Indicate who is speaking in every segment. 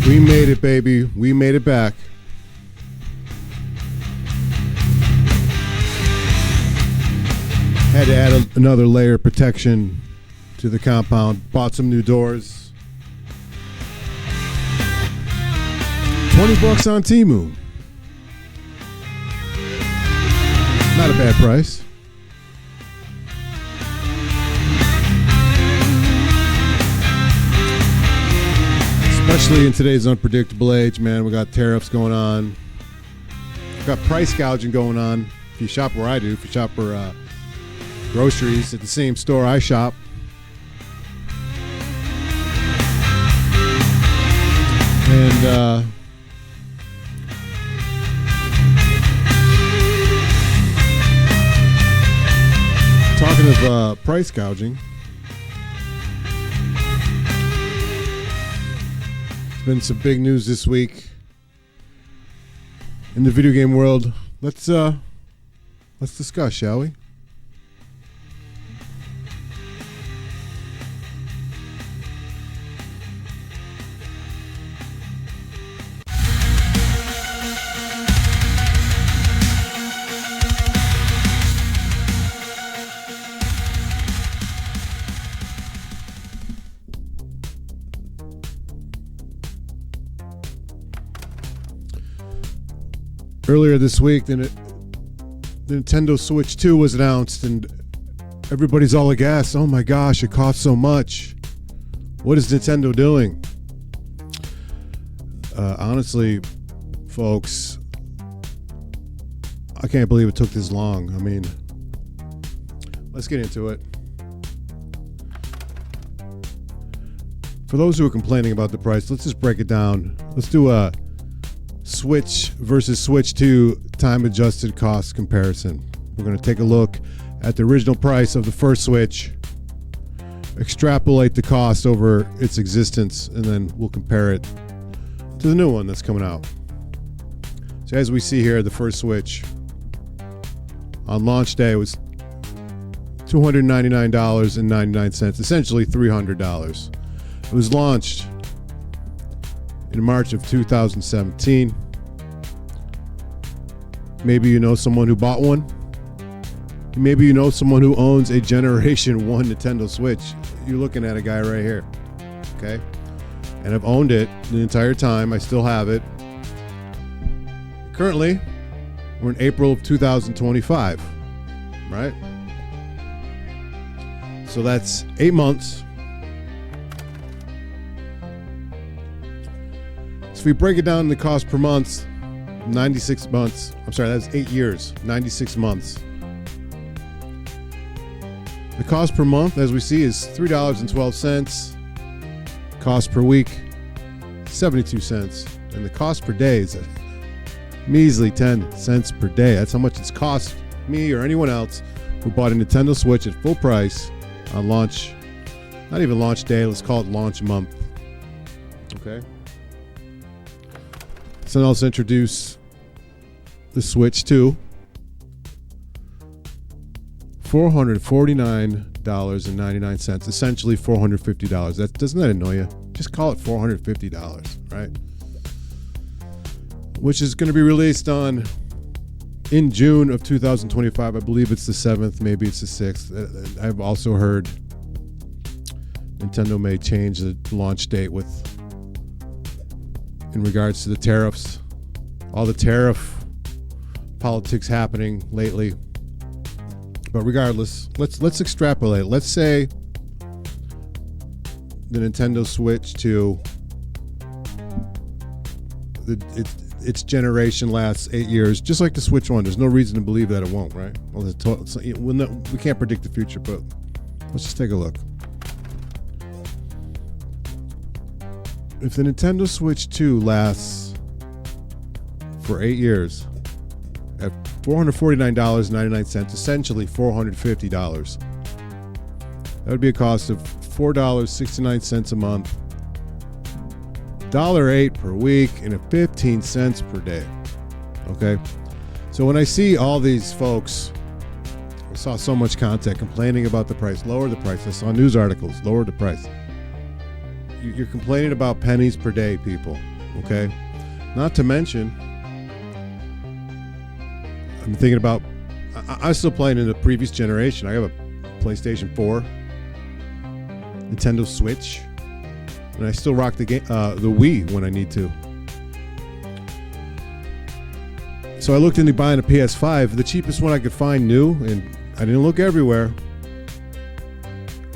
Speaker 1: We made it, baby. We made it back. Had to add another layer of protection to the compound. Bought some new doors. $20 on Temu. Not a bad price. Especially in today's unpredictable age, man. We got tariffs going on. We got price gouging going on. If you shop where I do, if you shop for groceries at the same store I shop. And talking of price gouging, there's been some big news this week in the video game world. Let's discuss, shall we? Earlier this week, the Nintendo Switch 2 was announced, and everybody's all aghast. Oh my gosh, it costs so much. What is Nintendo doing? Honestly, folks, I can't believe it took this long. I mean, let's get into it. For those who are complaining about the price, let's just break it down. Let's do a Switch versus Switch 2 time-adjusted cost comparison. We're going to take a look at the original price of the first Switch, extrapolate the cost over its existence, and then we'll compare it to the new one that's coming out. So as we see here, the first Switch on launch day was $299.99, essentially $300. It was launched in March of 2017. Maybe you know someone who bought one. Maybe you know someone who owns a Generation 1 Nintendo Switch. You're looking at a guy right here. Okay? And I've owned it the entire time. I still have it. Currently, we're in April of 2025. Right? So that's 8 months. So if we break it down in the cost per month, 96 months. I'm sorry, that's 8 years, 96 months. The cost per month, as we see, is $3.12. Cost per week, 72 cents. And the cost per day is a measly 10 cents per day. That's how much it's cost me or anyone else who bought a Nintendo Switch at full price on launch. Not even launch day, let's call it launch month. Okay? So now let's introduce the Switch 2. $449.99, essentially $450. Doesn't that annoy you? Just call it $450, right? Which is going to be released in June of 2025. I believe it's the 7th, maybe it's the 6th. I've also heard Nintendo may change the launch date in regards to the tariffs. All the tariff politics happening lately. But regardless, let's extrapolate. Let's say the Nintendo Switch 2, its generation lasts 8 years, just like the Switch 1. There's no reason to believe that it won't, right? Well, we can't predict the future, but let's just take a look. If the Nintendo Switch 2 lasts for 8 years at $449.99, essentially $450, that would be a cost of $4.69 a month, $1.08 per week, and 15 cents per day. Okay? So when I see all these folks, I saw so much content complaining about the price, lower the price. I saw news articles, lower the price. You're complaining about pennies per day, people. Okay? Not to mention, I'm thinking about, I'm still playing in the previous generation. I have a PlayStation 4, Nintendo Switch, and I still rock the Wii when I need to. So I looked into buying a PS5. The cheapest one I could find new, and I didn't look everywhere,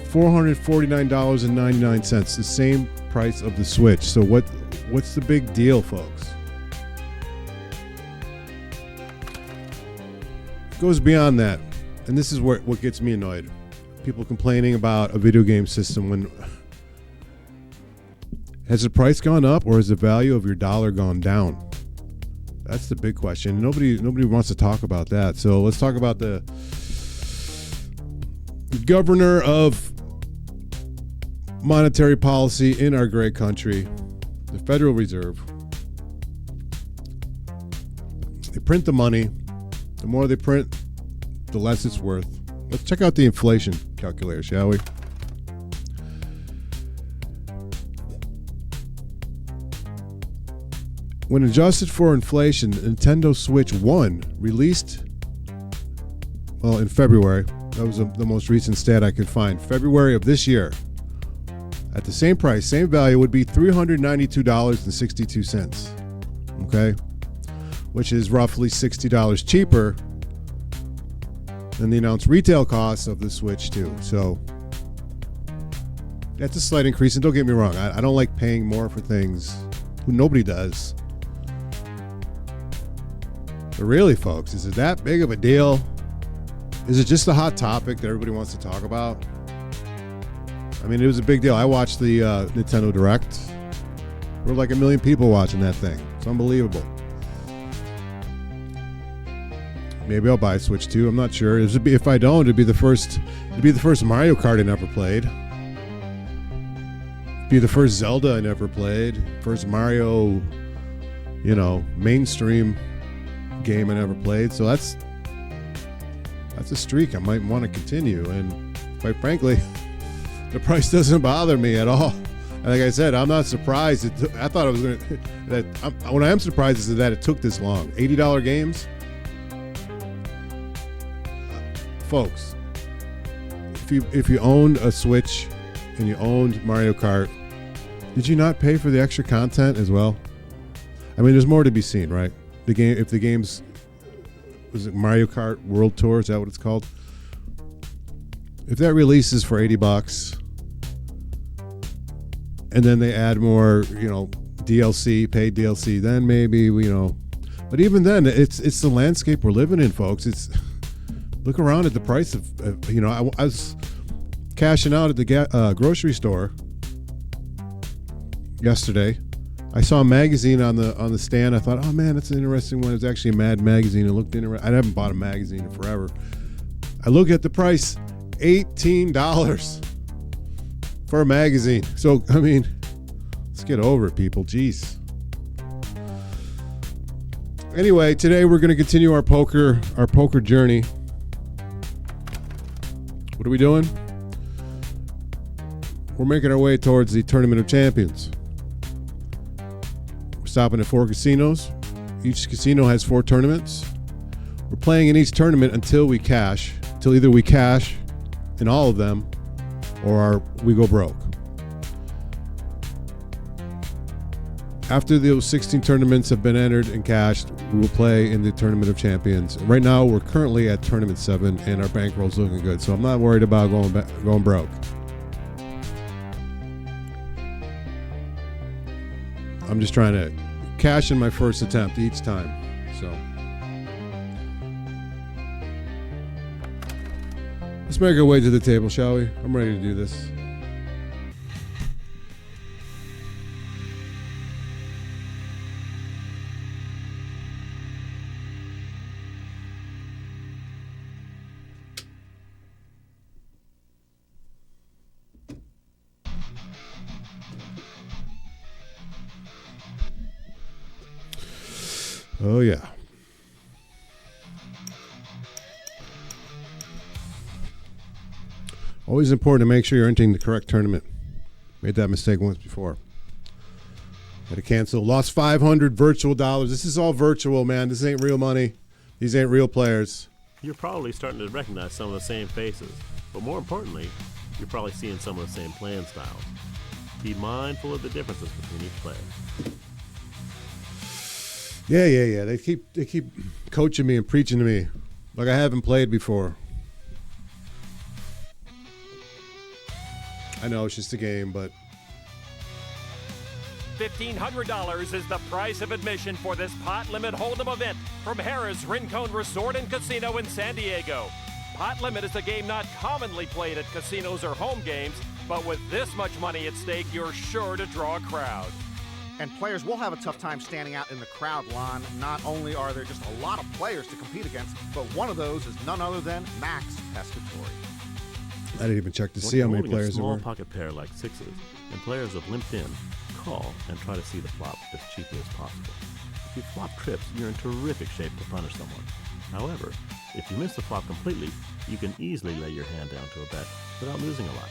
Speaker 1: $449.99, the same price of the Switch. So what's the big deal, folks? It goes beyond that, and this is what gets me annoyed. People complaining about a video game system when has the price gone up or has the value of your dollar gone down? That's the big question. Nobody wants to talk about that. So let's talk about the governor of monetary policy in our great country, the Federal Reserve. They print the money. The more they print, the less it's worth. Let's check out the inflation calculator, shall we? When adjusted for inflation, Nintendo Switch 1 released, well, in February. That was the most recent stat I could find. February of this year. At the same price, same value, would be $392.62. Okay? Which is roughly $60 cheaper than the announced retail cost of the Switch 2. So that's a slight increase. And don't get me wrong, I don't like paying more for things. Nobody does. But really, folks, is it that big of a deal? Is it just a hot topic that everybody wants to talk about? I mean, it was a big deal. I watched the Nintendo Direct. There were like 1 million people watching that thing. It's unbelievable. Maybe I'll buy a Switch 2. I'm not sure. If I don't, it'd be the first Mario Kart I never played. It'd be the first Zelda I never played. First Mario, mainstream game I never played. So that's a streak I might want to continue. And quite frankly, the price doesn't bother me at all. And like I said, I'm not surprised. I thought it was going to. What I am surprised is that it took this long. $80 games. Folks, if you owned a Switch and you owned Mario Kart, did you not pay for the extra content as well? I mean, there's more to be seen, right? If the game's, was it Mario Kart World Tour? Is that what it's called? If that releases for $80, and then they add more, DLC, paid DLC, then maybe But even then, it's the landscape we're living in, folks. Look around at the price of, I was cashing out at the grocery store yesterday. I saw a magazine on the stand. I thought, oh man, that's an interesting one. It's actually a Mad magazine. It looked interesting. I haven't bought a magazine in forever. I look at the price, $18 for a magazine. So, I mean, let's get over it, people. Jeez. Anyway, today we're going to continue our poker journey. What are we doing? We're making our way towards the Tournament of Champions. We're stopping at 4 casinos. Each casino has 4 tournaments. We're playing in each tournament until we cash. Until either we cash in all of them or we go broke. After those 16 tournaments have been entered and cashed, we will play in the Tournament of Champions. Right now, we're currently at Tournament 7, and our bankroll's looking good, so I'm not worried about going broke. I'm just trying to cash in my first attempt each time. So let's make our way to the table, shall we? I'm ready to do this. Oh, yeah. Always important to make sure you're entering the correct tournament. Made that mistake once before. Had to cancel. Lost 500 virtual dollars. This is all virtual, man. This ain't real money. These ain't real players.
Speaker 2: You're probably starting to recognize some of the same faces, but more importantly, you're probably seeing some of the same playing styles. Be mindful of the differences between each player.
Speaker 1: Yeah. They keep coaching me and preaching to me like I haven't played before. I know it's just a game, but
Speaker 3: $1,500 is the price of admission for this pot limit hold'em event from Harrah's Rincon Resort and Casino in San Diego. Pot limit is a game not commonly played at casinos or home games, but with this much money at stake, you're sure to draw a crowd.
Speaker 4: And players will have a tough time standing out in the crowd, Lon. Not only are there just a lot of players to compete against, but one of those is none other than Max Pescatori.
Speaker 1: I didn't even check to see how many players there were.
Speaker 2: A small pocket pair like sixes, and players have limped in, call, and try to see the flop as cheaply as possible. If you flop trips, you're in terrific shape to punish someone. However, if you miss the flop completely, you can easily lay your hand down to a bet without losing a lot.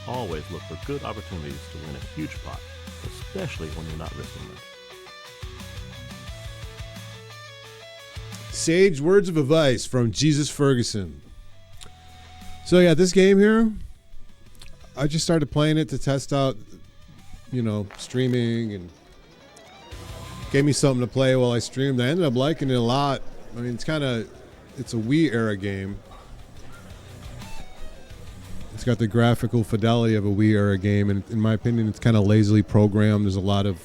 Speaker 2: Always look for good opportunities to win a huge pot, especially when you're not risking much.
Speaker 1: Sage words of advice from Jesus Ferguson. So yeah, this game here, I just started playing it to test out, streaming, and gave me something to play while I streamed. I ended up liking it a lot. I mean, it's a Wii era game. It's got the graphical fidelity of a Wii era game, and in my opinion, it's kind of lazily programmed. There's a lot of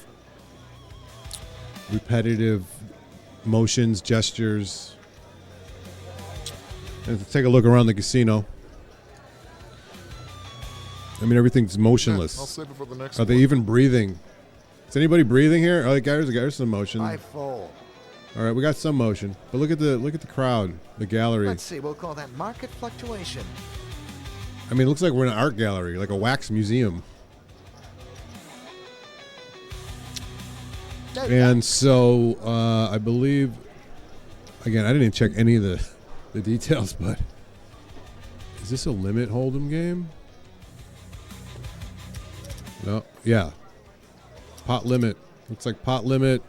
Speaker 1: repetitive motions, gestures. And let's take a look around the casino. I mean, everything's motionless.
Speaker 5: I'll save it for the next
Speaker 1: Are they even breathing? Is anybody breathing here? Oh, there's some motion.
Speaker 5: full.
Speaker 1: All right, we got some motion, but look at the crowd, the gallery.
Speaker 6: Let's see, we'll call that market fluctuation.
Speaker 1: I mean, it looks like we're in an art gallery, like a wax museum. And so I believe, again, I didn't even check any of the details, but is this a limit hold'em game? No, yeah. Pot limit. Looks like pot limit.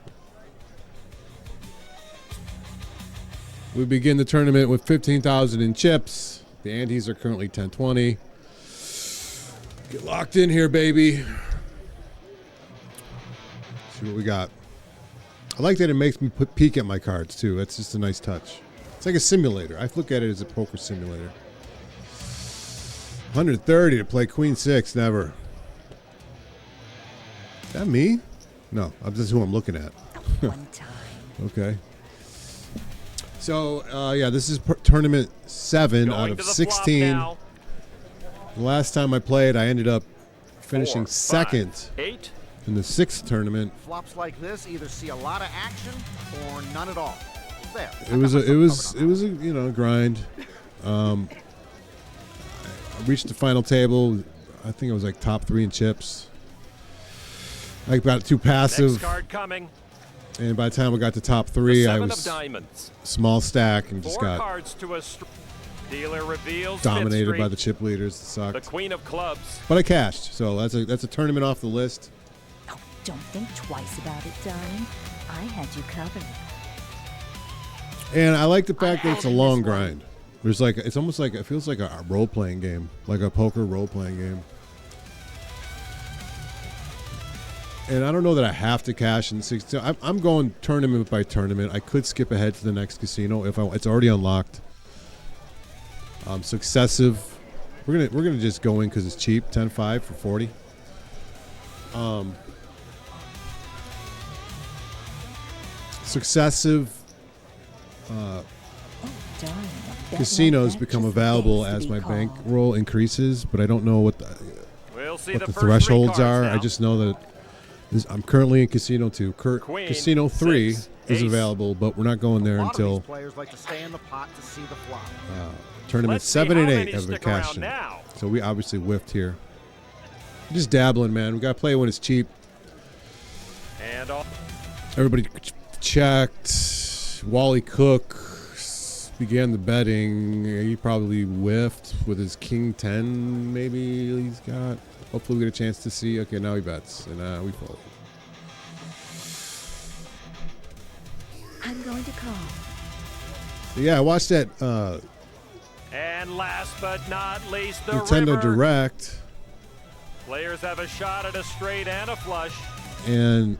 Speaker 1: We begin the tournament with 15,000 in chips. The antes are currently 1020. Get locked in here, baby. See what we got. I like that it makes me peek at my cards, too. That's just a nice touch. It's like a simulator. I look at it as a poker simulator. 130 to play Queen 6. Never. Is that me? No, this is who I'm looking at.
Speaker 7: One time.
Speaker 1: Okay. So, yeah, this is tournament 7 out of 16. The last time I played, I ended up finishing
Speaker 3: 4, 5,8
Speaker 1: in the 6th tournament.
Speaker 4: Flops like this either see a lot of action or none at all. There.
Speaker 1: It was a grind. I reached the final table. I think I was like top 3 in chips. I got too passive.
Speaker 3: Next card coming.
Speaker 1: And by the time I got to top 3, I was small stack and just got
Speaker 3: cards to a dealer reveals
Speaker 1: dominated by the chip leaders. It sucked.
Speaker 3: The queen of clubs.
Speaker 1: But I cashed, so that's a tournament off the list.
Speaker 7: Oh, don't think twice about it, darling. I had you covered.
Speaker 1: And I like the fact that it's a long grind. There's it's almost like, it feels like a role-playing game, like a poker role-playing game. And I don't know that I have to cash in 16. I'm going tournament by tournament. I could skip ahead to the next casino if it's already unlocked. Successive. We're gonna just go in because it's cheap. 10-5 for 40. Successive. Casinos become available as my bankroll increases, but I don't know what the thresholds are. I just know that I'm currently in Casino 2. Casino 3 is available, but we're not going there until tournament 7 and 8 have been cashed in. So we obviously whiffed here. Just dabbling, man. We got to play when it's cheap.
Speaker 3: And
Speaker 1: everybody checked. Wally Cook began the betting. He probably whiffed with his King 10, maybe he's got. Hopefully we get a chance to see. Okay, now he bets, and we fold.
Speaker 7: I'm going to call.
Speaker 1: Yeah, I watched that
Speaker 3: And last but not least, the
Speaker 1: Nintendo
Speaker 3: river.
Speaker 1: Direct,
Speaker 3: Players have a shot at a straight and a flush.
Speaker 1: and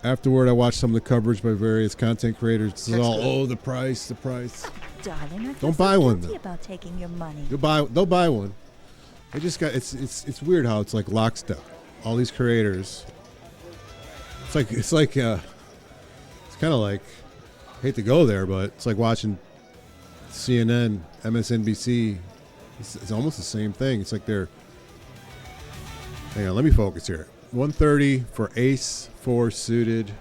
Speaker 1: afterward I watched some of the coverage by various content creators. This is all, the price.
Speaker 7: Darling, I feel
Speaker 1: Don't
Speaker 7: so
Speaker 1: buy one,
Speaker 7: guilty
Speaker 1: though.
Speaker 7: about taking your money.
Speaker 1: They'll buy one. They just got it's weird how it's like lockstep. All these creators. It's kind of like, I hate to go there, but it's like watching CNN, MSNBC. It's almost the same thing. It's like they're. Hang on, let me focus here. 130 for Ace 4 suited.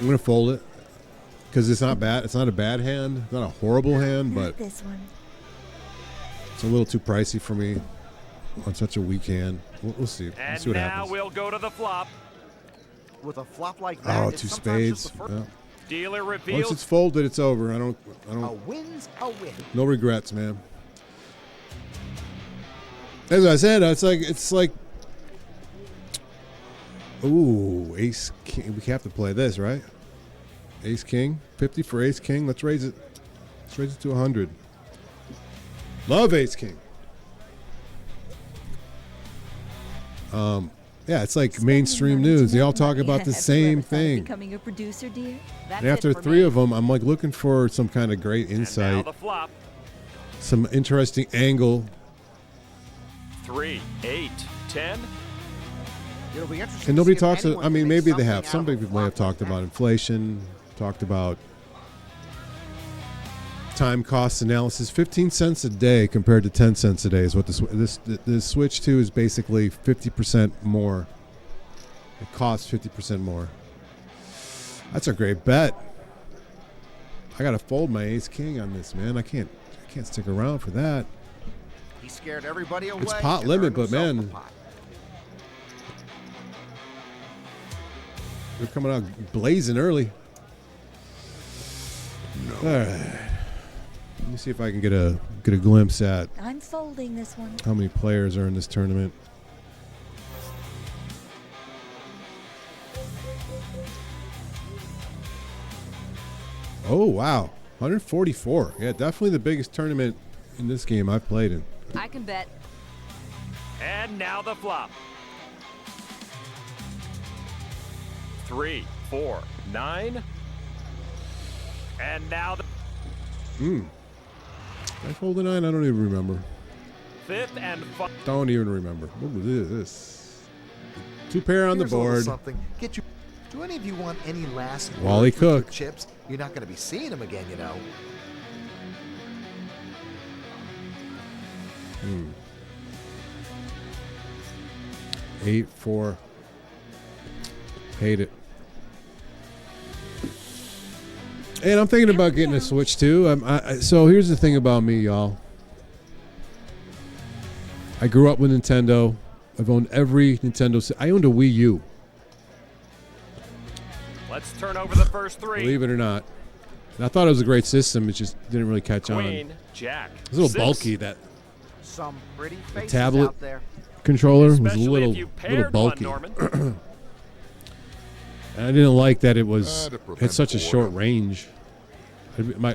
Speaker 1: I'm gonna fold it because it's not bad. It's not a bad hand. It's not a horrible hand,
Speaker 7: Not
Speaker 1: but
Speaker 7: this one.
Speaker 1: it's a little too pricey for me on such a weak hand. We'll see. We'll
Speaker 3: And
Speaker 1: see what
Speaker 3: now
Speaker 1: happens.
Speaker 3: we'll go to the flop.
Speaker 4: With a flop like that,
Speaker 1: Oh,
Speaker 4: it's
Speaker 1: two
Speaker 4: sometimes just
Speaker 1: spades.
Speaker 4: the first-
Speaker 1: Yeah.
Speaker 3: Dealer
Speaker 1: Once
Speaker 3: reveals.
Speaker 1: it's folded, it's over. I don't.
Speaker 6: A win's a win.
Speaker 1: No regrets, man. As I said, it's like. Ooh, Ace King. We have to play this, right? Ace King, 50 for Ace King. Let's raise it. Let's raise it to 100. Love Ace King. Yeah, it's like mainstream news. They all talk about the same thing.
Speaker 7: Becoming a producer, dear.
Speaker 1: And after three of them, I'm like looking for some kind of great
Speaker 3: And now
Speaker 1: insight,
Speaker 3: the flop.
Speaker 1: some interesting angle.
Speaker 3: 3, 8, 10.
Speaker 4: It'll be interesting.
Speaker 1: And nobody
Speaker 4: to see if
Speaker 1: talks.
Speaker 4: anyone
Speaker 1: I mean,
Speaker 4: can
Speaker 1: maybe
Speaker 4: make
Speaker 1: they have.
Speaker 4: something
Speaker 1: Some
Speaker 4: out of a
Speaker 1: people may have
Speaker 4: flop
Speaker 1: talked
Speaker 4: like
Speaker 1: about
Speaker 4: that.
Speaker 1: inflation, talked about time cost analysis. 15 cents a day compared to 10 cents a day is what the Switch 2 is basically 50% more. It costs 50% more. That's a great bet. I gotta fold my Ace King on this, man. I can't stick around for that.
Speaker 4: He scared everybody away.
Speaker 1: It's pot
Speaker 4: and
Speaker 1: limit,
Speaker 4: earned
Speaker 1: but
Speaker 4: himself
Speaker 1: man,
Speaker 4: a pot.
Speaker 1: they're coming out blazing early. All right. Let me see if I can get a glimpse at
Speaker 7: I'm folding this one.
Speaker 1: how many players are in this tournament. Oh, wow. 144. Yeah, definitely the biggest tournament in this game I've played in.
Speaker 7: I can bet.
Speaker 3: And now the flop. 3, 4, 9. And now the
Speaker 1: Did I fold a 9? I don't even remember.
Speaker 3: 5th and
Speaker 1: Don't even remember. What was this? Two pair on the
Speaker 6: Here's a little
Speaker 1: board.
Speaker 6: Something. Get you. Do any of you want any last
Speaker 1: Wally
Speaker 6: words with your
Speaker 1: Cook.
Speaker 6: chips? You're not going to be seeing them again, you know.
Speaker 1: 8, 4. Hate it. And I'm thinking about getting a Switch too. So here's the thing about me, y'all. I grew up with Nintendo. I've owned every Nintendo. I owned a Wii U,
Speaker 3: Let's turn over the first 3.
Speaker 1: believe it or not. And I thought it was a great system. It just didn't really catch on.
Speaker 3: Queen, Jack.
Speaker 1: It was a little
Speaker 3: 6.
Speaker 1: bulky. That
Speaker 4: Some pretty faces
Speaker 1: tablet
Speaker 4: out there.
Speaker 1: controller was a
Speaker 3: Especially
Speaker 1: little
Speaker 3: if you
Speaker 1: little
Speaker 3: paired
Speaker 1: bulky.
Speaker 3: one, Norman.
Speaker 1: And I didn't like that it was
Speaker 5: to prevent
Speaker 1: had such a short
Speaker 5: boredom.
Speaker 1: range.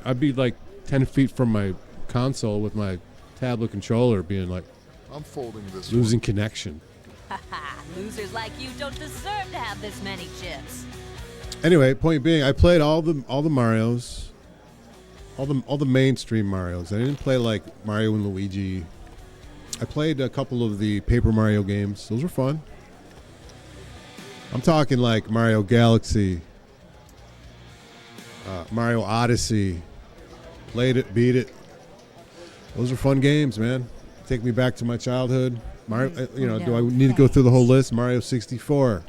Speaker 1: I'd be like 10 feet from my console with my tablet controller, being like
Speaker 5: I'm folding this
Speaker 1: losing connection.
Speaker 7: Losers like you don't deserve to have this many chips.
Speaker 1: Anyway, point being, I played all the Marios, all the mainstream Marios. I didn't play like Mario and Luigi. I played a couple of the Paper Mario games. Those were fun. I'm talking like Mario Galaxy, Mario Odyssey. Played it, beat it. Those were fun games, man. Take me back to my childhood. Mario, do I need to go through the whole list? Mario 64,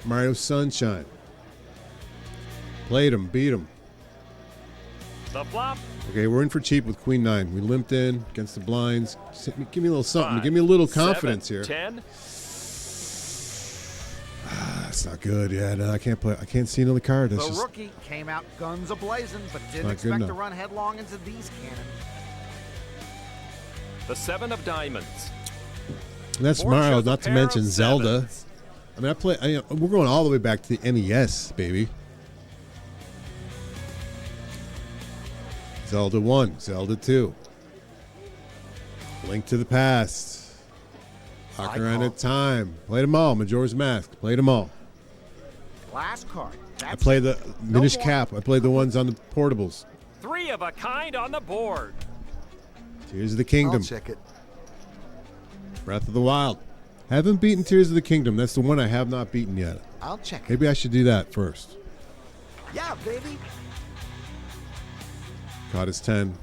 Speaker 1: Mario Sunshine. Played them, beat them.
Speaker 3: The flop.
Speaker 1: Okay, we're in for cheap with Queen 9. We limped in against the blinds. Give me a little something.
Speaker 3: 5,
Speaker 1: Give me a little
Speaker 3: 7,
Speaker 1: confidence here.
Speaker 3: 10.
Speaker 1: That's not good. Yeah, no, I can't play. I can't see another card. That's
Speaker 4: The
Speaker 1: just
Speaker 4: rookie came out guns a-blazing, but didn't
Speaker 1: not good
Speaker 4: expect to
Speaker 1: enough.
Speaker 4: run headlong into these cannons.
Speaker 3: The 7 of diamonds.
Speaker 1: that's
Speaker 3: Four
Speaker 1: Mario.
Speaker 3: shows a
Speaker 1: Not to
Speaker 3: pair
Speaker 1: mention
Speaker 3: of
Speaker 1: Zelda.
Speaker 3: sevens.
Speaker 1: I mean, we're going all the way back to the NES, baby. Zelda 1, Zelda 2. Link to the Past. Ocarina of Time. Played them all. Majora's Mask. Played them all.
Speaker 4: Last card.
Speaker 1: I played the Minish Cap. I played the ones on the portables.
Speaker 3: 3 of a kind on the board.
Speaker 1: Tears of the Kingdom.
Speaker 6: I'll check it.
Speaker 1: Breath of the Wild. Haven't beaten Tears of the Kingdom. That's the one I have not beaten yet.
Speaker 6: I'll check it.
Speaker 1: Maybe I should do that first.
Speaker 6: Yeah, baby.
Speaker 1: Caught his 10.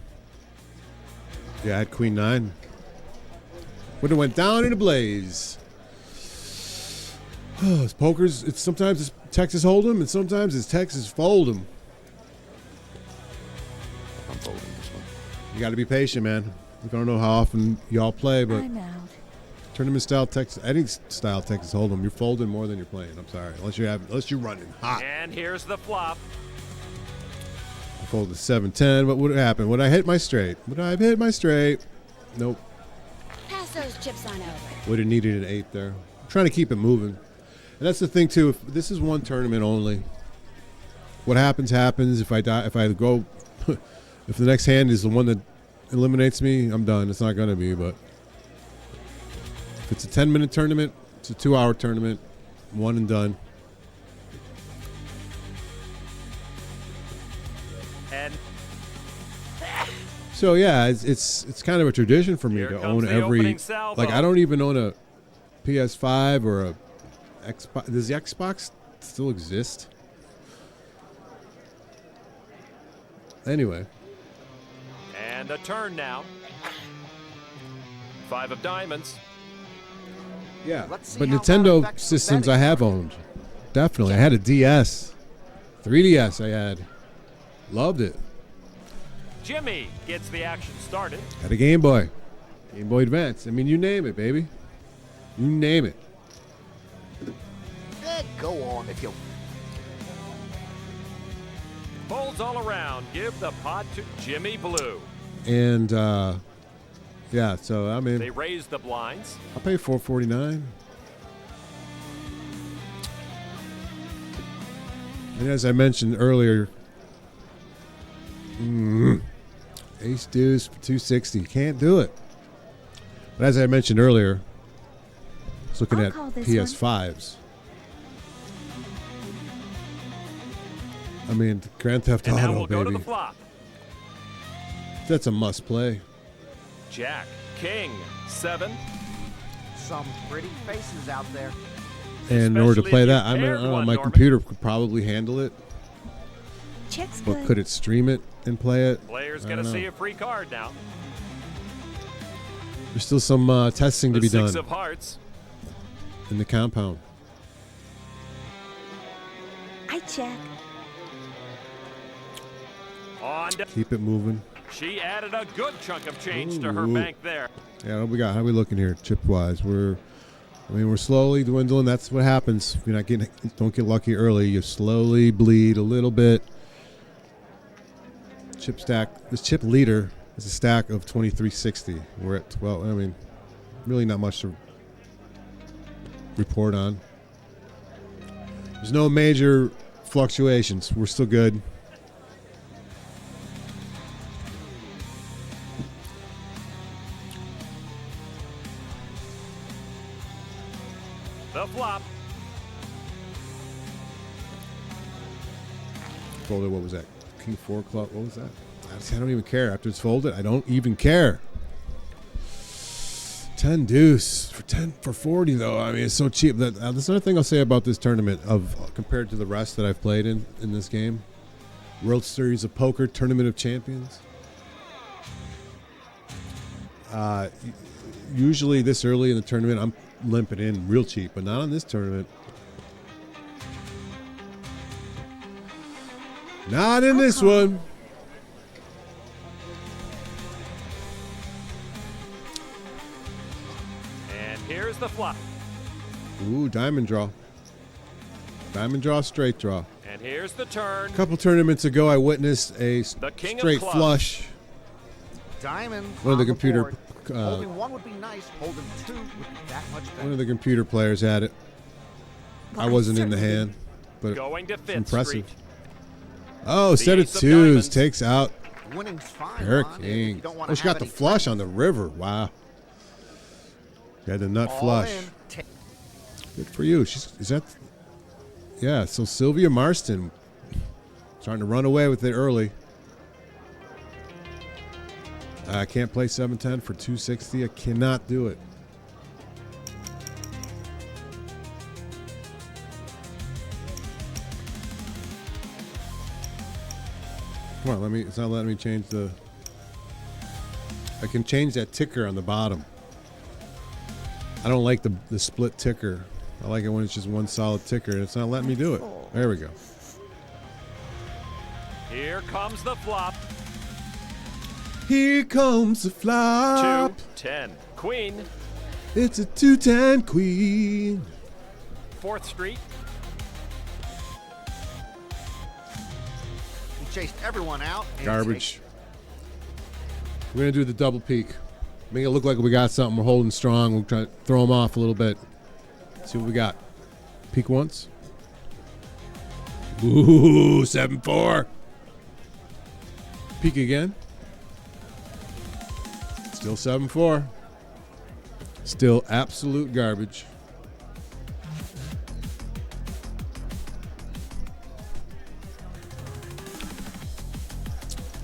Speaker 1: Yeah, I had Queen 9. Would have went down in a blaze. Oh, it's poker's. It's sometimes it's Texas Hold'em, and sometimes it's Texas Fold'em.
Speaker 2: I'm folding this one.
Speaker 1: You got to be patient, man. I don't know how often y'all play, but
Speaker 7: I'm out.
Speaker 1: tournament style Texas, any style Texas Hold'em, you're folding more than you're playing. I'm sorry, unless you're running hot.
Speaker 3: And here's the flop.
Speaker 1: I folded 7-10. What would happen? Would I hit my straight? Would I have hit my straight? Nope.
Speaker 5: Pass those chips on over.
Speaker 1: Would have needed an 8 there. I'm trying to keep it moving. And that's the thing too. If this is one tournament only, what happens happens. If I die, if I go, if the next hand is the one that eliminates me, I'm done. It's not going to be, but if it's a 10-minute tournament, it's a 2-hour tournament, one and done.
Speaker 3: And
Speaker 1: So yeah, it's kind of a tradition for me
Speaker 3: Here
Speaker 1: to
Speaker 3: comes
Speaker 1: own
Speaker 3: the
Speaker 1: every.
Speaker 3: opening salvo.
Speaker 1: Like I don't even own a PS5 or a Xbox. Does the Xbox still exist? Anyway,
Speaker 3: and a turn now. 5 of diamonds.
Speaker 1: yeah.
Speaker 4: Let's see
Speaker 1: But
Speaker 4: how that
Speaker 1: Nintendo
Speaker 4: affects the
Speaker 1: systems
Speaker 4: betting
Speaker 1: I have
Speaker 4: card.
Speaker 1: owned. Definitely, I had a DS, 3DS. I had, loved it.
Speaker 3: Jimmy gets the action started.
Speaker 1: Had a Game Boy, Game Boy Advance. I mean, you name it, baby. You name it.
Speaker 6: Go on if you.
Speaker 3: Folds all around. Give the pot to Jimmy Blue.
Speaker 1: And yeah, so I
Speaker 3: They
Speaker 1: mean,
Speaker 3: raise the blinds.
Speaker 1: I'll pay $4.49. And as I mentioned earlier, ace deuce for 260. Can't do it. But as I mentioned earlier, I was looking
Speaker 7: I'll
Speaker 1: at
Speaker 7: call this
Speaker 1: PS5s. I mean, Grand Theft
Speaker 3: And now
Speaker 1: Auto,
Speaker 3: we'll go to
Speaker 1: baby.
Speaker 3: the flop.
Speaker 1: That's a must play.
Speaker 3: Jack, King, 7.
Speaker 4: Some pretty faces out there.
Speaker 1: And in order to
Speaker 3: Especially
Speaker 1: play
Speaker 3: if you
Speaker 1: that, I mean, I
Speaker 3: paired
Speaker 1: don't know,
Speaker 3: one,
Speaker 1: my
Speaker 3: Norman.
Speaker 1: computer could probably handle it,
Speaker 7: Check's
Speaker 1: but
Speaker 7: good.
Speaker 1: could it stream it and play it?
Speaker 3: Player's
Speaker 1: I
Speaker 3: going to
Speaker 1: don't know.
Speaker 3: see a free card now.
Speaker 1: There's still some testing to
Speaker 3: The
Speaker 1: be
Speaker 3: 6
Speaker 1: done
Speaker 3: of hearts.
Speaker 1: in the compound.
Speaker 7: I check.
Speaker 3: On to,
Speaker 1: Keep it moving.
Speaker 3: she added a good chunk of change to her
Speaker 1: Ooh.
Speaker 3: bank there.
Speaker 1: Yeah, what we got? How we looking here, chip wise? We're slowly dwindling. That's what happens if you're not don't get lucky early. You slowly bleed a little bit. Chip stack. This chip leader is a stack of 2360. We're at 12. I mean, really not much to report on. There's no major fluctuations. We're still good.
Speaker 3: The flop.
Speaker 1: Folded, what was that? King 4 club. What was that? I don't even care. After it's folded, I don't even care. 10 deuce for 40 though. I mean, it's so cheap. That's another thing I'll say about this tournament compared to the rest that I've played in this game. World Series of Poker Tournament of Champions. Usually this early in the tournament, I'm limping in real cheap, but not on this tournament. Not in this one.
Speaker 3: And here's the flop.
Speaker 1: Ooh, diamond draw. Diamond draw, straight draw.
Speaker 3: And here's the turn.
Speaker 1: A couple tournaments ago, I witnessed a
Speaker 3: The king of
Speaker 1: straight
Speaker 3: clubs.
Speaker 1: flush.
Speaker 4: Diamond.
Speaker 1: One of the
Speaker 4: on
Speaker 1: computer,
Speaker 4: board. Holding 1 would be nice. Holding 2 would be that much better.
Speaker 1: One of the computer players had it. I wasn't in the hand, but
Speaker 3: Going to
Speaker 1: it's
Speaker 3: Fifth
Speaker 1: impressive.
Speaker 3: Street.
Speaker 1: Oh,
Speaker 3: The
Speaker 1: set of
Speaker 3: ace of
Speaker 1: twos
Speaker 3: diamonds.
Speaker 1: takes out
Speaker 4: Winning's fine,
Speaker 1: Pair
Speaker 4: Lon,
Speaker 1: of
Speaker 4: if you
Speaker 1: kings.
Speaker 4: don't wanna
Speaker 1: Oh, she
Speaker 4: have
Speaker 1: got the
Speaker 4: any
Speaker 1: flush on the river. Wow. She had the nut
Speaker 4: all
Speaker 1: flush.
Speaker 4: in.
Speaker 1: Good for you. Yeah, so Sylvia Marston starting to run away with it early. I can't play 710 for 260. I cannot do it. Come on, it's not letting me change the. I can change that ticker on the bottom. I don't like the split ticker. I like it when it's just one solid ticker, and it's not letting me do it. There we go.
Speaker 3: Here comes the flop.
Speaker 1: Here comes the flop.
Speaker 3: 2-10. Queen.
Speaker 1: It's a 210 queen.
Speaker 3: 4th Street.
Speaker 4: He chased everyone out. and
Speaker 1: Garbage. We're going to do the double peek. Make it look like we got something. We're holding strong. We'll try to throw them off a little bit. See what we got. Peek once. Ooh, 7-4. Peek again. Still 7-4. Still absolute garbage.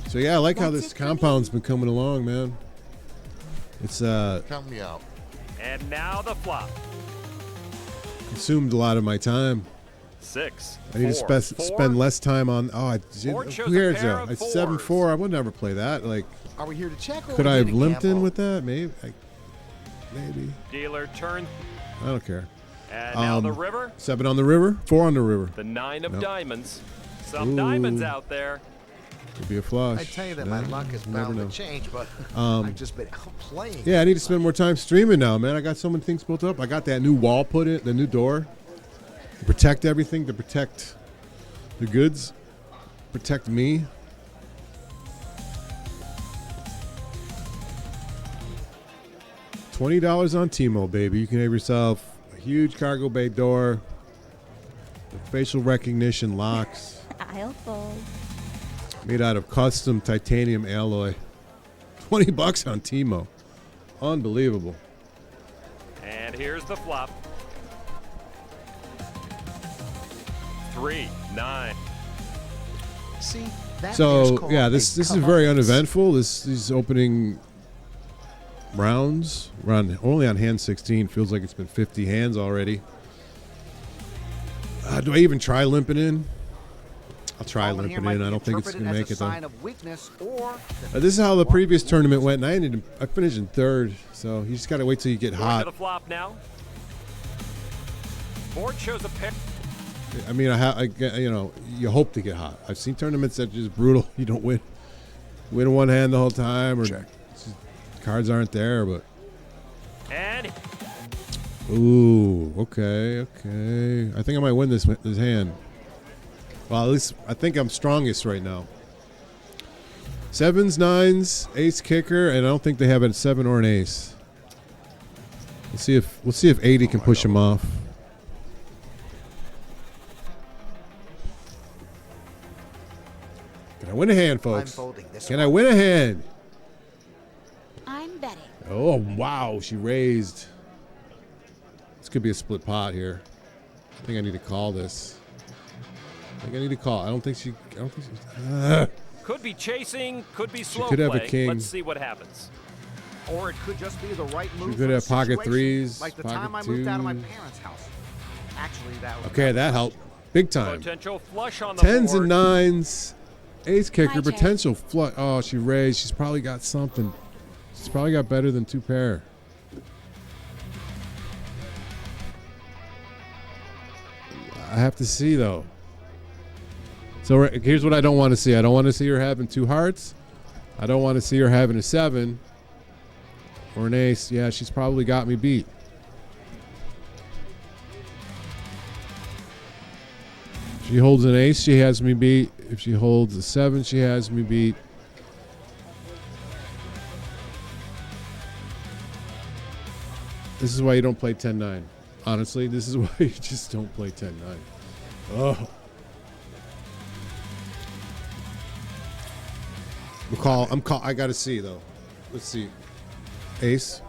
Speaker 1: So yeah, I like how this compound's been coming along, man. It's
Speaker 6: Count me out.
Speaker 3: And now the flop.
Speaker 1: consumed a lot of my time.
Speaker 3: 6.
Speaker 1: I need to spend less time on. Oh,
Speaker 3: Board shows a
Speaker 1: weird
Speaker 3: pair
Speaker 1: though.
Speaker 3: of
Speaker 1: It's
Speaker 3: fours.
Speaker 1: 7-4. I would never play that. Like,
Speaker 6: Are we here to check? Or
Speaker 1: could
Speaker 6: are
Speaker 1: I
Speaker 6: we
Speaker 1: have
Speaker 6: here to
Speaker 1: limped in
Speaker 6: gamble?
Speaker 1: with that? Maybe. Maybe.
Speaker 3: Dealer turn.
Speaker 1: I don't care.
Speaker 3: And now the river.
Speaker 1: 7 on the river. 4 on the river.
Speaker 3: The 9 of
Speaker 1: Nope.
Speaker 3: diamonds. Some
Speaker 1: Ooh.
Speaker 3: diamonds out there.
Speaker 1: Could be a flush.
Speaker 6: I tell you that my
Speaker 1: Yeah,
Speaker 6: luck is
Speaker 1: never
Speaker 6: bound
Speaker 1: know.
Speaker 6: to change, but I've just been out playing.
Speaker 1: Yeah, I need to spend more time streaming now, man. I got so many things built up. I got that new wall put in, the new door to protect everything, to protect the goods, protect me. $20 on Timo, baby. You can have yourself a huge cargo bay door with facial recognition locks
Speaker 7: I'll fold.
Speaker 1: made out of custom titanium alloy. $20 on Timo. Unbelievable.
Speaker 3: And here's the flop. 3, 9.
Speaker 6: See, that
Speaker 1: So
Speaker 6: is called
Speaker 1: yeah,
Speaker 6: a
Speaker 1: this is
Speaker 6: come
Speaker 1: very
Speaker 6: up.
Speaker 1: uneventful. These opening rounds, only on hand 16. Feels like it's been 50 hands already. Do I even try limping in? I'll try
Speaker 4: Falling here
Speaker 1: limping
Speaker 4: might
Speaker 1: in.
Speaker 4: be
Speaker 1: I don't think it's
Speaker 4: interpreted
Speaker 1: gonna
Speaker 4: as
Speaker 1: make
Speaker 4: a
Speaker 1: it though.
Speaker 4: sign of weakness or
Speaker 1: This is how the previous tournament went, and I finished in 3rd. So you just gotta wait till you get
Speaker 3: Going to
Speaker 1: hot.
Speaker 3: the flop now. Board shows a pair.
Speaker 1: I mean, you hope to get hot. I've seen tournaments that are just brutal. You don't win one hand the whole time, or cards aren't there. But
Speaker 3: And
Speaker 1: ooh, okay. I think I might win this hand. Well, at least I think I'm strongest right now. 7s, 9s, ace kicker, and I don't think they have a 7 or an ace. We'll see if 80 can push him off. Can I win a hand, folks?
Speaker 6: I'm folding this
Speaker 1: Can
Speaker 6: one.
Speaker 1: I win a hand?
Speaker 5: I'm betting.
Speaker 1: Oh, wow. She raised. This could be a split pot here. I think I need to call this. I think I need to call. I don't think she.
Speaker 3: could be chasing, could be slow
Speaker 1: could have a
Speaker 3: play.
Speaker 1: king.
Speaker 3: Let's see what happens.
Speaker 4: or it could just be the right move.
Speaker 1: could
Speaker 4: for
Speaker 1: have
Speaker 4: the
Speaker 1: pocket
Speaker 4: situation,
Speaker 1: threes,
Speaker 4: like the
Speaker 1: pocket
Speaker 4: time I moved out of my
Speaker 1: twos.
Speaker 4: parents' house. Actually, that was
Speaker 1: Okay, that helped. Big time.
Speaker 3: Potential flush on the
Speaker 1: 10s
Speaker 3: board.
Speaker 1: and 9s. Ace kicker,
Speaker 5: My turn.
Speaker 1: potential flush. Oh, she raised. She's probably got something. She's probably got better than 2 pair. I have to see, though. So here's what I don't want to see. I don't want to see her having 2 hearts. I don't want to see her having a 7 or an ace. Yeah, she's probably got me beat. If she holds an ace, she has me beat. If she holds a 7, she has me beat. This is why you don't play 10-9. Honestly, this is why you just don't play 10-9. Oh. I got to see, though. Let's see. Ace.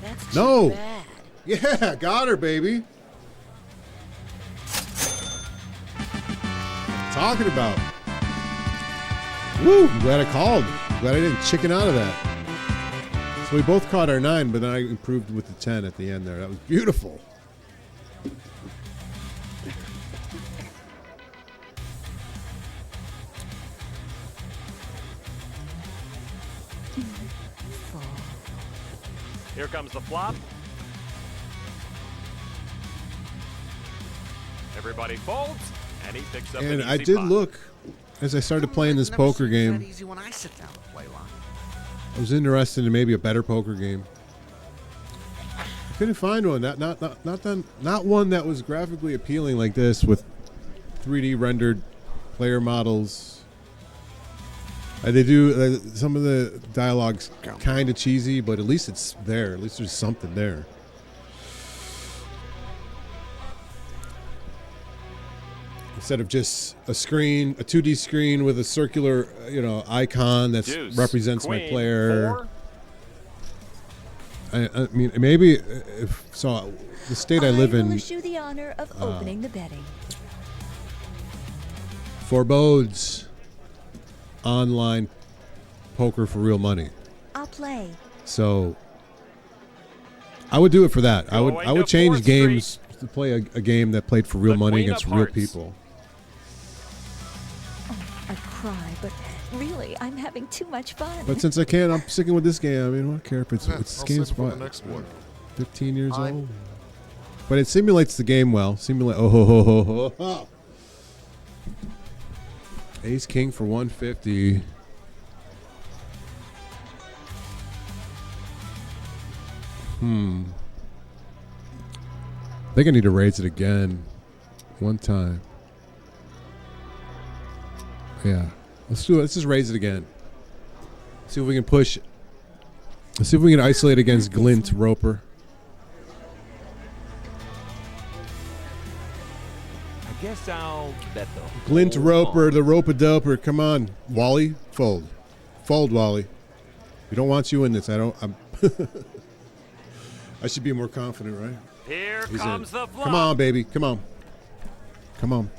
Speaker 5: That's
Speaker 1: No.
Speaker 5: too bad.
Speaker 1: Yeah, got her, baby. Talking about. Woo, I'm glad I called. Glad I didn't chicken out of that. So we both caught our 9, but then I improved with the 10 at the end there. That was beautiful.
Speaker 3: Here comes the flop. Everybody folds, and he picks up
Speaker 1: And
Speaker 3: an
Speaker 1: I
Speaker 3: easy
Speaker 1: did
Speaker 3: pot.
Speaker 1: look, as I started playing this
Speaker 4: Never
Speaker 1: poker
Speaker 4: seems
Speaker 1: game,
Speaker 4: that easy when I sit down to play, Lon.
Speaker 1: I was interested in maybe a better poker game. I couldn't find one. Not one that was graphically appealing like this with 3D rendered player models. They do some of the dialogue's kind of cheesy, but at least it's there. At least there's something there. Instead of just a screen, a 2D screen with a circular, icon that
Speaker 3: Deuce,
Speaker 1: represents
Speaker 3: queen,
Speaker 1: my player.
Speaker 3: 4.
Speaker 1: I mean, maybe if so, the state I live
Speaker 7: will
Speaker 1: in
Speaker 7: issue the honor of opening the betting.
Speaker 1: forebodes online poker for real money.
Speaker 7: I'll play.
Speaker 1: So I would do it for that. I
Speaker 3: Going
Speaker 1: would
Speaker 3: to
Speaker 1: change
Speaker 3: 4th
Speaker 1: games to play a game that played for real
Speaker 3: The
Speaker 1: money
Speaker 3: queen
Speaker 1: against
Speaker 3: of
Speaker 1: real
Speaker 3: hearts.
Speaker 1: people.
Speaker 7: I cry, but really, I'm having too much fun.
Speaker 1: But since I can't, I'm sticking with this game. I mean, I don't care if it's
Speaker 6: Yeah,
Speaker 1: this
Speaker 6: I'll
Speaker 1: game's
Speaker 6: save it for the
Speaker 1: what,
Speaker 6: next one.
Speaker 1: 15 years
Speaker 6: I'm-
Speaker 1: old. But it simulates the game well. Oh. Ace King for 150. I think I need to raise it again. One time. Yeah. Let's do it. Let's just raise it again. See if we can push. Let's see if we can isolate against Glint Roper.
Speaker 3: I guess I'll bet though.
Speaker 1: Glint Roper, the rope-a-doper. Come on, Wally. Fold. Fold, Wally. We don't want you in this. I'm I should be more confident, right?
Speaker 3: Here
Speaker 1: He's
Speaker 3: comes
Speaker 1: in.
Speaker 3: the flop.
Speaker 1: Come on, baby. Come on. Come on.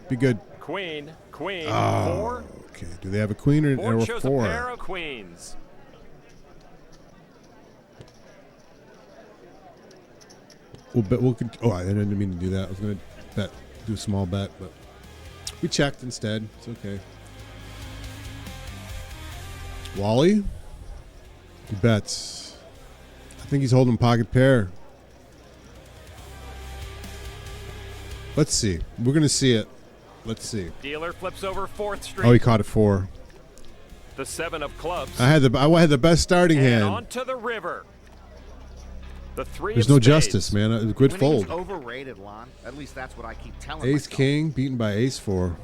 Speaker 1: Be good.
Speaker 3: Queen, 4.
Speaker 1: Okay. Do they have a queen or
Speaker 3: Board
Speaker 1: a
Speaker 3: shows
Speaker 1: 4?
Speaker 3: a pair of queens.
Speaker 1: I didn't mean to do that. I was going to do a small bet, but we checked instead. It's okay. Wally? He bets. I think he's holding pocket pair. Let's see. We're going to see it. Let's see.
Speaker 3: Dealer flips over 4th Street.
Speaker 1: Oh, he caught it 4.
Speaker 3: The 7 of clubs.
Speaker 1: I had the best starting
Speaker 3: and
Speaker 1: hand.
Speaker 3: onto the river. The 3
Speaker 1: There's
Speaker 3: of
Speaker 1: no
Speaker 3: spades.
Speaker 1: justice, man. A good
Speaker 4: Winning's
Speaker 1: fold.
Speaker 4: overrated, Lon. At least that's what I keep telling
Speaker 1: Ace
Speaker 4: myself.
Speaker 1: King beaten by Ace 4.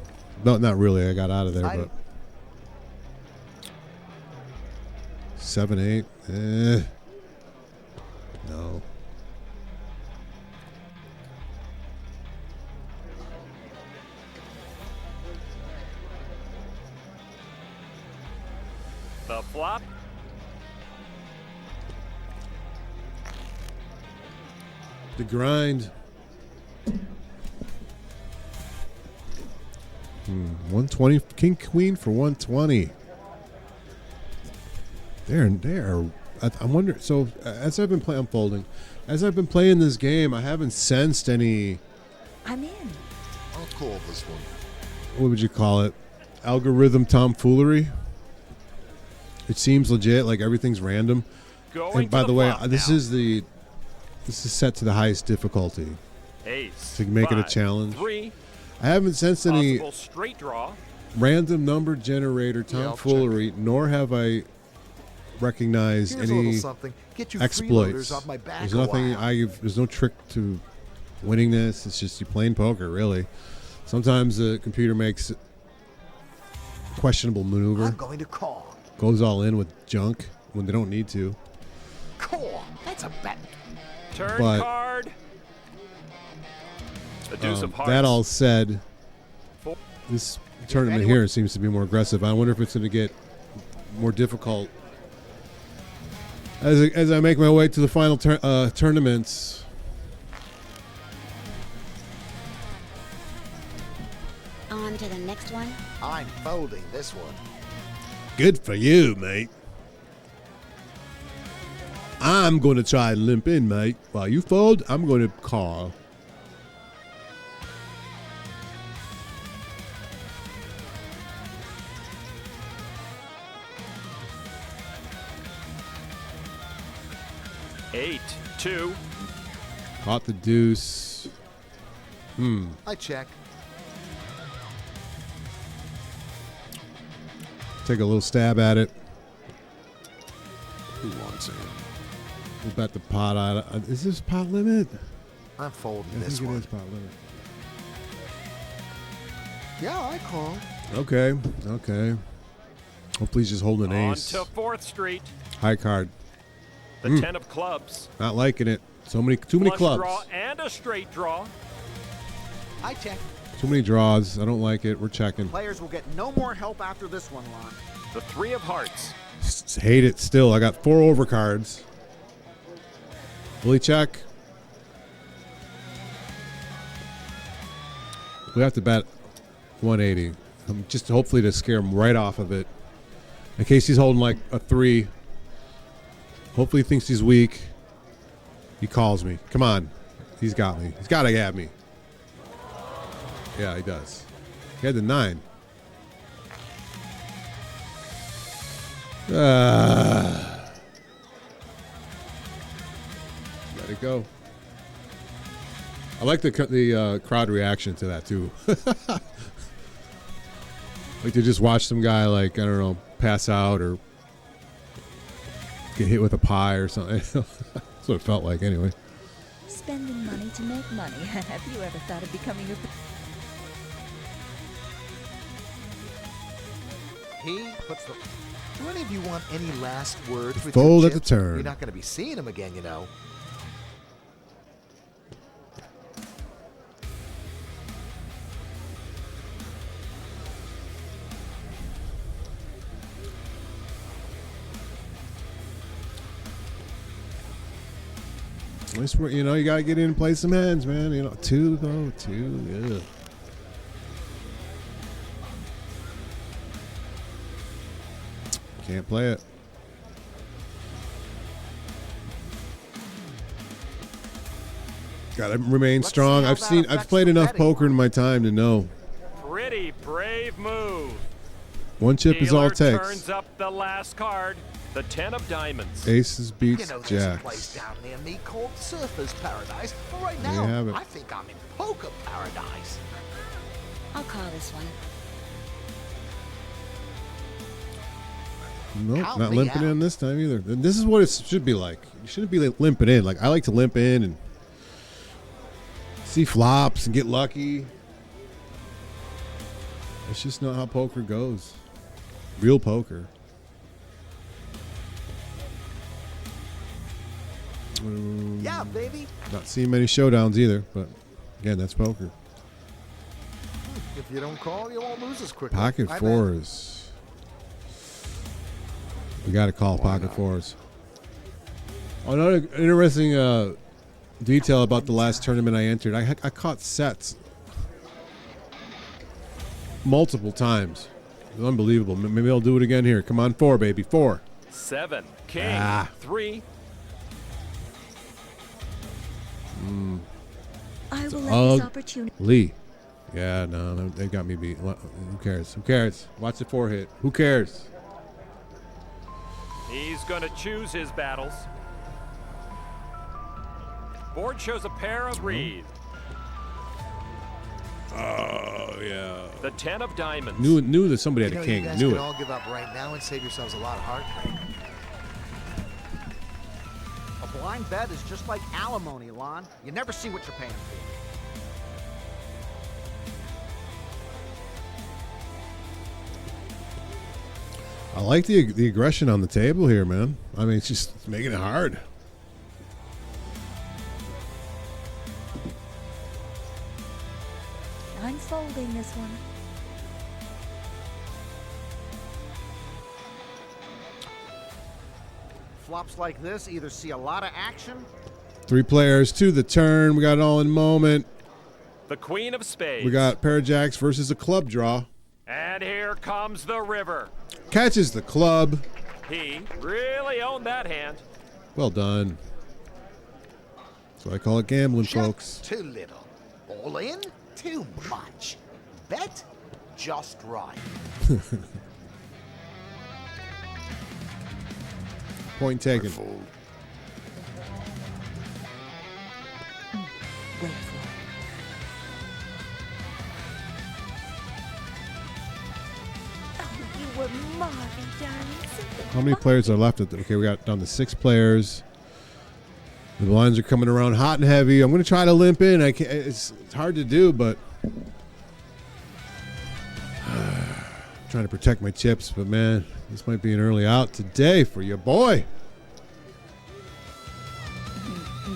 Speaker 1: No, not really. I got out of there, but 7-8. No.
Speaker 3: The flop.
Speaker 1: The grind. 120. King Queen for 120. There. I'm wondering. So as I've been playing, I'm folding. As I've been playing this game, I haven't sensed any.
Speaker 7: I'm in.
Speaker 6: I'll call this one.
Speaker 1: What would you call it? Algorithm tomfoolery. It seems legit, like everything's random.
Speaker 3: Going
Speaker 1: And by
Speaker 3: to
Speaker 1: the way,
Speaker 3: flop
Speaker 1: this
Speaker 3: now.
Speaker 1: is set to the highest difficulty
Speaker 3: Ace.
Speaker 1: to make it a
Speaker 3: 5,
Speaker 1: challenge.
Speaker 3: 3.
Speaker 1: I haven't sensed any
Speaker 3: Possible straight draw.
Speaker 1: random number generator
Speaker 6: Yeah, I'll
Speaker 1: tomfoolery, nor have I recognized
Speaker 6: Here's a little
Speaker 1: any
Speaker 6: something. Get you
Speaker 1: exploits.
Speaker 6: freeloaders off my back.
Speaker 1: There's
Speaker 6: a
Speaker 1: nothing.
Speaker 6: while.
Speaker 1: There's no trick to winning this. It's just you playing poker, really. Sometimes the computer makes questionable maneuver,
Speaker 6: I'm going to call.
Speaker 1: goes all in with junk when they don't need to.
Speaker 6: Call. That's a bet.
Speaker 3: Turn
Speaker 1: But-
Speaker 3: card. The deuce of hearts.
Speaker 1: That all said, this tournament here seems to be more aggressive. I wonder if it's going to get more difficult as I make my way to the final tournaments.
Speaker 5: On to the next one.
Speaker 6: I'm folding this one.
Speaker 1: Good for you, mate. I'm going to try and limp in, mate. While you fold, I'm going to call.
Speaker 3: Eight, two.
Speaker 1: Caught the deuce.
Speaker 6: I check.
Speaker 1: Take a little stab at it.
Speaker 6: Who wants it?
Speaker 1: We'll bet the pot. Is this pot limit?
Speaker 6: I'm folding
Speaker 1: I
Speaker 6: this
Speaker 1: think it
Speaker 6: one.
Speaker 1: is pot limit.
Speaker 6: Yeah, I call.
Speaker 1: Okay. Hopefully he's just holding an
Speaker 3: On
Speaker 1: ace.
Speaker 3: to 4th Street.
Speaker 1: High card.
Speaker 3: The 10 of clubs.
Speaker 1: Not liking it. Too many
Speaker 3: Flush
Speaker 1: clubs.
Speaker 3: draw and a straight draw.
Speaker 6: I check.
Speaker 1: Too many draws. I don't like it. We're checking.
Speaker 4: Players will get no more help after this one, Lon.
Speaker 3: The 3 of hearts.
Speaker 1: Hate it still. I got 4 overcards. Will he check? We have to bet 180. Just hopefully to scare him right off of it. In case he's holding like a 3. Hopefully he thinks he's weak. He calls me. Come on. He's got me. He's got to have me. Yeah, he does. He had the 9. Let it go. I like the crowd reaction to that too. Like to just watch some guy, like, I don't know, pass out or get hit with a pie or something. That's what it felt like anyway.
Speaker 7: Spending money to make money. Have you ever thought of becoming a...
Speaker 6: He puts the... Do any of you want any last words with
Speaker 1: Fold
Speaker 6: your
Speaker 1: at the
Speaker 6: chips?
Speaker 1: turn.
Speaker 6: You're not going to be seeing him again, you know.
Speaker 1: At least you know, you gotta get in and play some hands, man. You know, 2 though, 2. Yeah. Can't play it. Gotta remain strong. I've played enough poker in my time to know.
Speaker 3: Pretty brave move.
Speaker 1: One chip is all it
Speaker 3: Dealer
Speaker 1: takes.
Speaker 3: turns up the last card. The 10 of diamonds.
Speaker 1: Aces beats
Speaker 6: You know, there's a
Speaker 1: jacks.
Speaker 6: place down near me called Surfer's Paradise. But right
Speaker 1: There you have
Speaker 6: now,
Speaker 1: it.
Speaker 6: I think I'm in poker paradise.
Speaker 5: I'll call this one.
Speaker 1: Nope,
Speaker 6: Count
Speaker 1: not
Speaker 6: me
Speaker 1: limping
Speaker 6: out.
Speaker 1: in this time either. And this is what it should be like. You shouldn't be like limping in. Like, I like to limp in and see flops and get lucky. It's just not how poker goes. Real poker.
Speaker 6: Yeah, baby.
Speaker 1: Not seeing many showdowns either, but again, that's poker.
Speaker 6: If you don't call, you won't lose as quickly.
Speaker 1: Pocket
Speaker 6: I bet.
Speaker 1: fours. We got to call pocket fours. Another interesting detail about the last tournament I entered. I caught sets multiple times. It was unbelievable. Maybe I'll do it again here. Come on, 4, baby, 4.
Speaker 3: 7. King.
Speaker 1: Ah.
Speaker 3: 3.
Speaker 7: I will let
Speaker 1: Ugh.
Speaker 7: this opportunity...
Speaker 1: Lee. Yeah, no, they got me beat. Who cares? Who cares? Watch the 4 hit. Who cares?
Speaker 3: He's going to choose his battles. Board shows a pair of wreaths.
Speaker 1: Oh, yeah.
Speaker 3: The 10 of diamonds.
Speaker 1: Knew that somebody
Speaker 6: You
Speaker 1: had
Speaker 6: know,
Speaker 1: a king.
Speaker 6: you guys
Speaker 1: Knew
Speaker 6: can
Speaker 1: it.
Speaker 6: all give up right now and save yourselves a lot of heartbreak.
Speaker 4: A blind bet is just like alimony, Lon. You never see what you're paying for.
Speaker 1: I like the aggression on the table here, man. I mean, it's just making it hard.
Speaker 7: folding this one.
Speaker 4: Flops like this either see a lot of action.
Speaker 1: 3 players to the turn. We got an all-in moment.
Speaker 3: The Queen of Spades.
Speaker 1: We got pair of jacks versus a club draw.
Speaker 3: And here comes the river.
Speaker 1: Catches the club.
Speaker 3: He really owned that hand.
Speaker 1: Well done. So I call it gambling, folks.
Speaker 6: Too little. All in? Too much. Bet? Just right.
Speaker 1: Point taken.
Speaker 7: Wait for it. Oh, you were Marvin, darling.
Speaker 1: How many players are left? Okay, we got down to 6 players. The blinds are coming around hot and heavy. I'm going to try to limp in. I can't, it's hard to do, but trying to protect my chips. But man, this might be an early out today for your boy.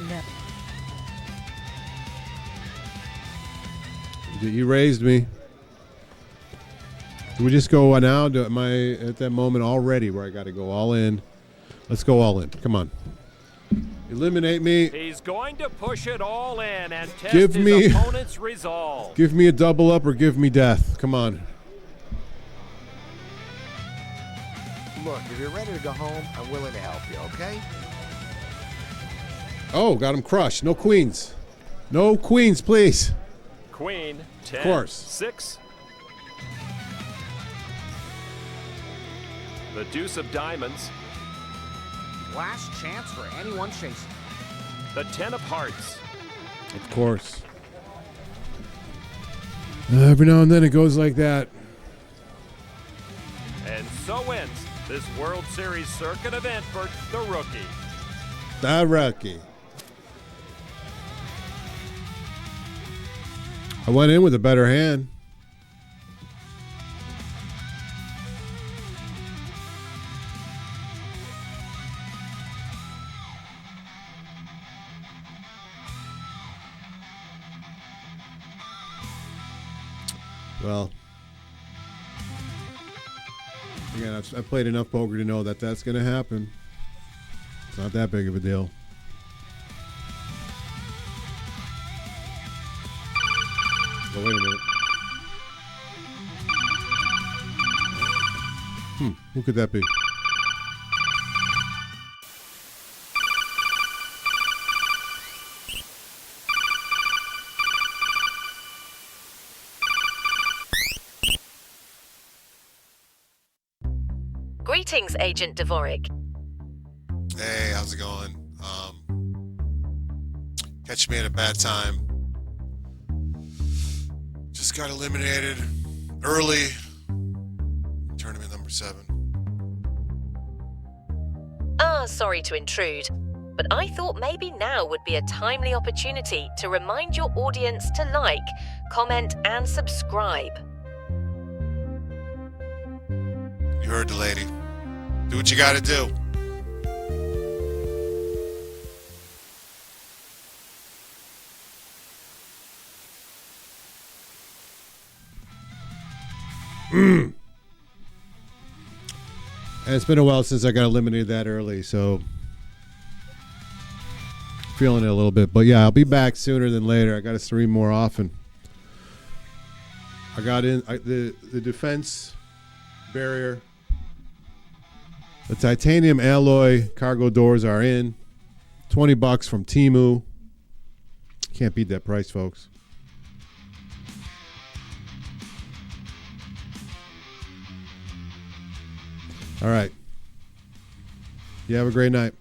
Speaker 7: No.
Speaker 1: You raised me. Do we just go now? Am I at that moment already where I got to go all in? Let's go all in. Come on. Eliminate me.
Speaker 3: He's going to push it all in and test
Speaker 1: Give
Speaker 3: his
Speaker 1: me-
Speaker 3: opponent's resolve.
Speaker 1: Give me a double up or give me death. Come on.
Speaker 6: Look, if you're ready to go home, I'm willing to help you, okay?
Speaker 1: Oh, got him crushed. No queens. No queens, please.
Speaker 3: Queen, 10,
Speaker 1: course.
Speaker 3: 6. The deuce of diamonds.
Speaker 4: Last chance for anyone chasing.
Speaker 3: The 10 of hearts.
Speaker 1: Of course. Every now and then it goes like that.
Speaker 3: And so ends this World Series circuit event for the rookie.
Speaker 1: The rookie. I went in with a better hand. Well, again, I've played enough poker to know that that's going to happen. It's not that big of a deal. Oh, wait a minute. Who could that be?
Speaker 8: Greetings, Agent Dvorik.
Speaker 1: Hey, how's it going? Catch me at a bad time. Just got eliminated early. Tournament number 7.
Speaker 8: Sorry to intrude, but I thought maybe now would be a timely opportunity to remind your audience to like, comment, and subscribe.
Speaker 1: You heard the lady. Do what you gotta do. And it's been a while since I got eliminated that early, so feeling it a little bit. But yeah, I'll be back sooner than later. I got to stream more often. I got in the defense barrier. The titanium alloy cargo doors are in. $20 from Temu. Can't beat that price, folks. All right. You have a great night.